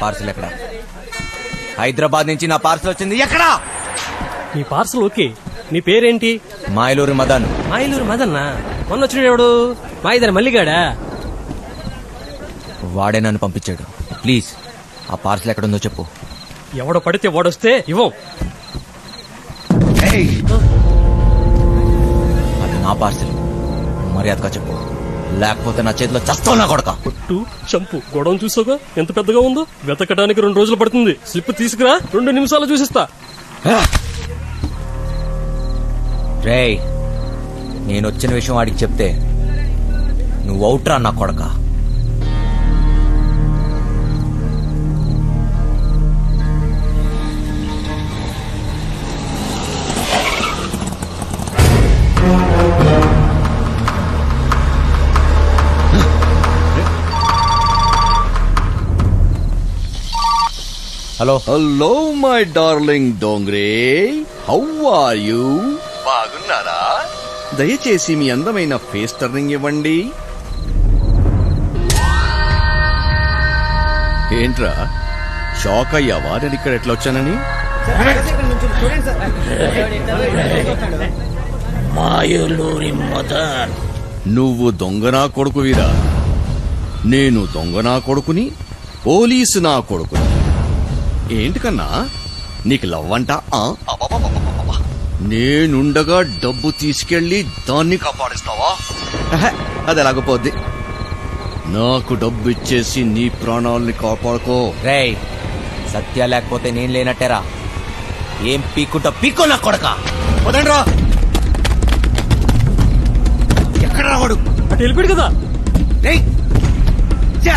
Parcel ఎక్కడ? హైదరాబాద్ నుంచి నా పార్సల్ వచ్చింది ఎక్కడా? నీ పార్సల్ ఓకే, నీ పేరేంటి? మాయలూరు మదన్. మాయలూరు మదన్నా? మొన్న వచ్చినాడు ఎవడు? మా ఇద్దరు మల్లిగాడా? వాడే నన్ను పంపించాడు. ప్లీజ్ ఆ పార్సల్ ఎక్కడుందో చెప్పు. ఎవడో పడితే వాడొస్తే ఇవ్వం. అది నా పార్సల్, మర్యాదగా చెప్పు, లేకపోతే నా చేతిలో చస్తావు నా కొడక. పొట్టు చంపు గొడవ చూసాగా ఎంత పెద్దగా ఉందో. వెతకడానికి 2 రోజులు పడుతుంది. స్లిప్ తీసుకురా, 2 నిమిషాలు చూసిస్తా. రేయ్, నేను వచ్చిన విషయం వాడికి చెప్తే నువ్వు అవుట్రా నా కొడక. Hello hello my darling Dongre, how are you? బాగున్నారా? దయచేసి మీ అందమైన ఫేస్ టర్నింగ్ ఇవ్వండి. ఏంట్రా షాక్ అయ్యావా నేను ఇక్కడ ఎట్లా వచ్చానని? మాయలూరి మదన్, నువ్వు దొంగనా కొడుకువిరా. నేను దొంగనా కొడుకుని, పోలీసు నా కొడుకుని. ఏంటి కన్నా నీకు లవ్వంట? నేనుండగా డబ్బు తీసుకెళ్లి దాన్ని కాపాడిస్తావా? అది ఎలాగపోద్ది. నాకు డబ్బు ఇచ్చేసి నీ ప్రాణాలని కాపాడుకో. రేయ్, సత్య లేకపోతే నేను లేనట్టేరా. ఏం పీక్కుంటా పీక్కో నా కొడక. వదండ్రా. ఎక్కడ రావాడు? అటు వెళ్ళిపోయాడు కదా. రేయ్, ఛే!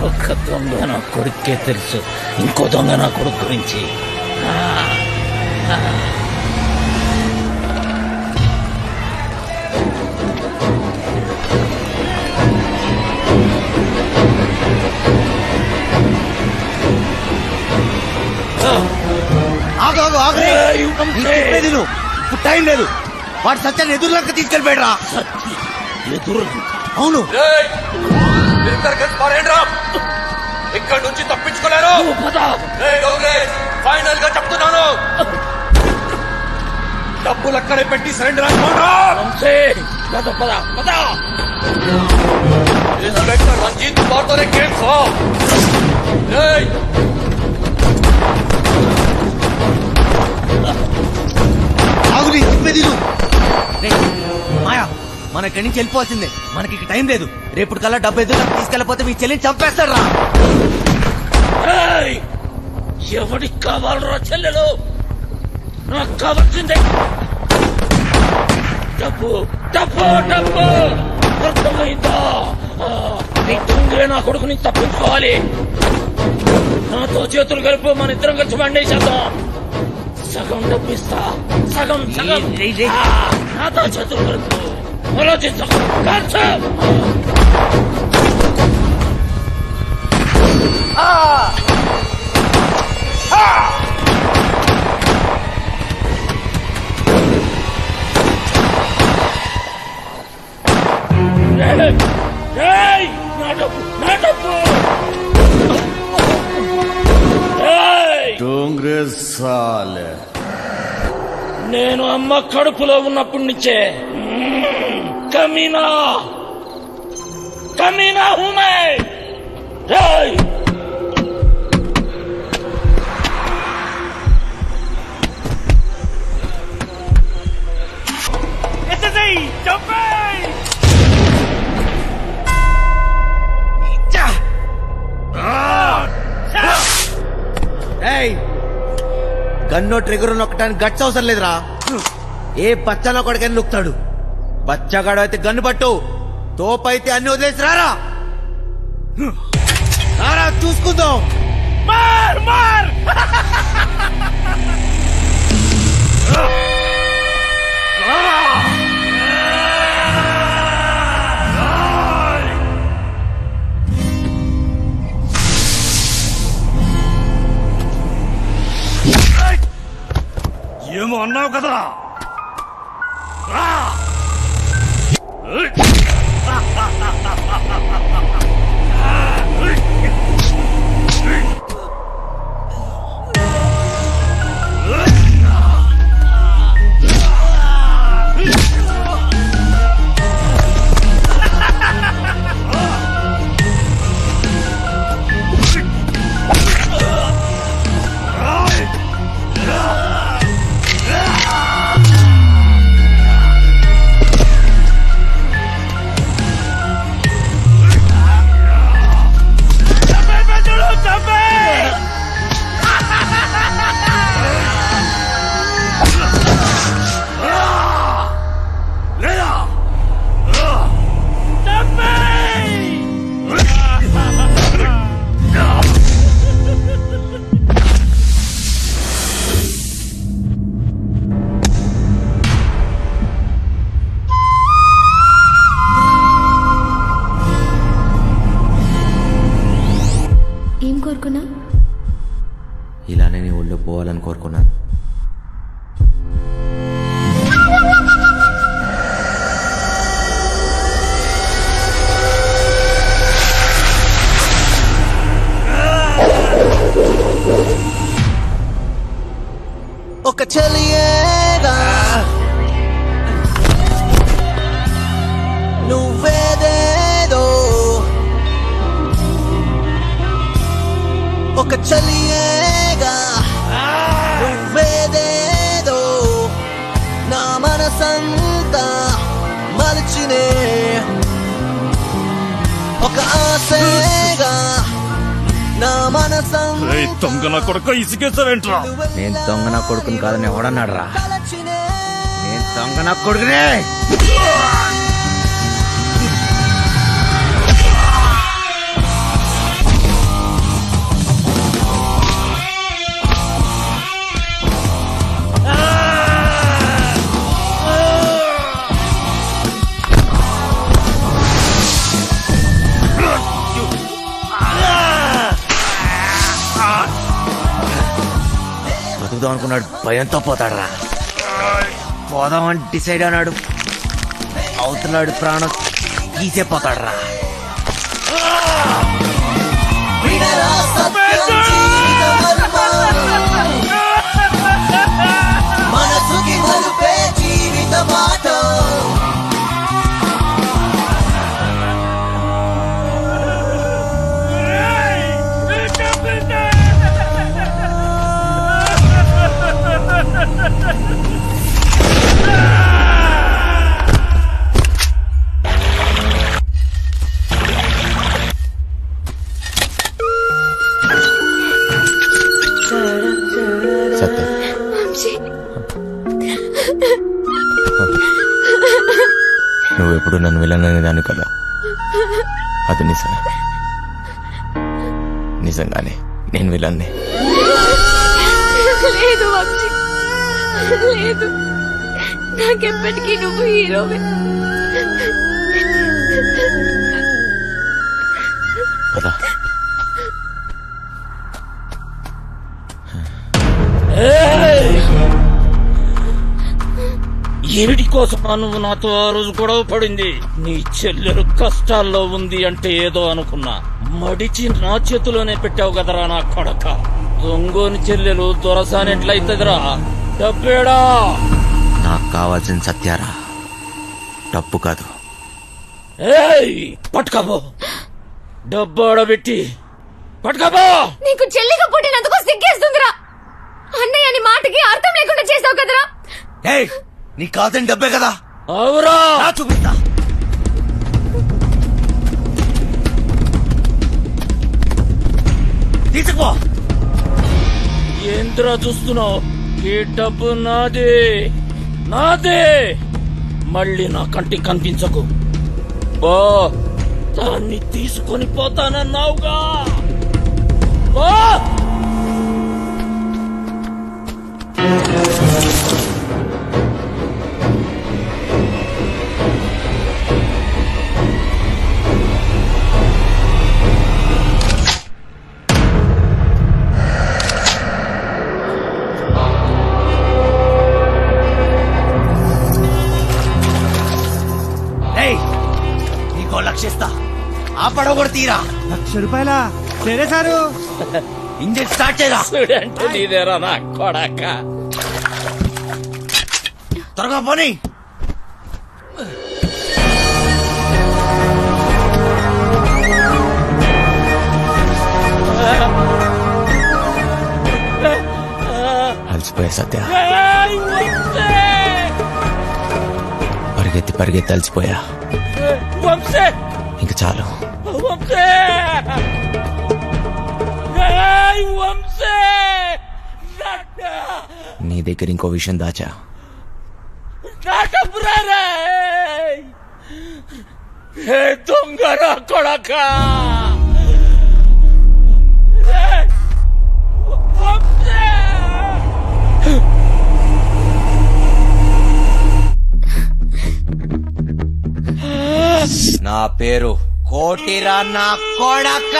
ఒక దొంగ నా కొడుకే తెలుసు, ఇంకో దొంగ నా కొడుకు గురించి. ఇప్పుడు టైం లేదు. వాడు సత్యాన్ని ఎదురులంక తీసుకెళ్ళిపోయాడు. ఎదురు అవును, ఇక్కడ నుంచి తప్పించుకోలేరు. ఫైనల్ గా చెప్తున్నాను, డబ్బులు అక్కడే పెట్టి సరెండర్ ఇన్స్పెక్టర్ రంజిత్ బాతోనే కేమ్ ఆగుని చెప్పేది. మాయా, మన ఇక్కడి నుంచి వెళ్ళిపోవాల్సిందే. మనకి ఇక టైం లేదు. రేపు కల్లా డబ్బు ఎదురు తీసుకెళ్ళిపోతే మీ చెల్లిని చంపేస్తాడు రా. ఎవరికి కావాలరా చెల్లెలు? నాకు కావాల్సిందే డబ్బు, డబ్బు, డబ్బు. అర్థమైందా? దొంగే నా కొడుకుని తప్పించుకోవాలి. నాతో చేతులు కలిపి మన ఇద్దరం కలిసి బండేసేద్దాం. సగం డబ్బు ఇస్తా, సగం సగం. నాతో చేతులు కలుపు. ఆలోచించకు. నేను అమ్మ కడుపులో ఉన్నప్పటి నుంచే కమీనా కమీనా హూమే. గన్నో ట్రిగర్ నొక్కడానికి గట్స్ అవసరం లేదురా. ఏ బచ్చలో కొడుకని నొక్కుతాడు. బచ్చగాడు అయితే గన్ను పట్టు, తోపైతే అన్ని వదిలేసి రారా. రారా చూసుకుందాం. మార్ మార్. ఏమో అన్నావు కదా, ఏం కోరుకున్నా? ఇలానే నీ ఒళ్ళో పోవాలని కోరుకున్నాను. ఒక చెలియేగా నువ్వేదేదో, ఒక చెలియేగా నువ్వేదేదో, నా మనసంతా మలిచినే ఒక ఆశగా నా మనసంతా దొంగ నా కొడుకు ఇసుకేసావేంట్రా? నేను దొంగ నా కొడుకుని కాదని ఎవడన్నాడు రా? నేను దొంగ నా కొడుకునే. బతుకుదాం అనుకున్నాడు, భయంతో పోతాడరా. పోదామని డిసైడ్ అన్నాడు, అవుతున్నాడు ప్రాణం తీసే పోతాడరా. మనసుకి మలుపే జీవిత మాట. సత్యం, నువ్వు ఎప్పుడు నన్ను వెళ్ళననే దాన్ని కదా, అది నిజమే. నిజంగానే నేను వెళ్ళాను. లేదు వంశీ, లేదు. నాకెప్పటికీ నువ్వు హీరోవే. పద. ఏమిటి కోసమా నువ్వు నాతో ఆ రోజు గొడవ పడింది? నీ చెల్లెలు కష్టాల్లో ఉంది అంటే ఏదో అనుకున్నా, మడిచి నా చేతిలోనే పెట్టావు కదరా నా కొడక. దొంగోని చెల్లెలు దొరసానెట్లయితదిరా? డబ్బేడా? నాకు కావాల్సిన సత్యారా, డబ్బు కాదు. పట్టుకోబో, డబ్బు ఆడబెట్టి పట్టుకోబో. నీకు చెల్లిగా పుట్టినందుకు సిగ్గేస్తుందిరా. అన్నయ్య అని మాటకి అర్థం లేకుండా చేసావు కదరా. నీ కాదని డబ్బే కదా. అవురా, చూపిస్తా. తీసుకుపో. ఏంద్రా చూస్తున్నావు? ఈ డబ్బు నాదే, నాదే. మళ్ళీ నా కంటికి కనిపించకు. బా, దాన్ని తీసుకొని పోతానన్నావుగా. బా. చేస్తా ఆ పడవ కూడా తీరా. ₹1,00,000 సరే సారు. ఇంజిన్ స్టార్ట్ చేయరా. అంటే నీదేరా నా కొడక. త్వరగా పోనీ. అలసిపోయా సత్య, పరిగెత్తి పరిగెత్తి అలసిపోయా. ఇంక చాలు. నీ దగ్గర ఇంకో విషయం దాచా. దొంగరా కొడక. నా పేరు కోటిరా నా కొడక.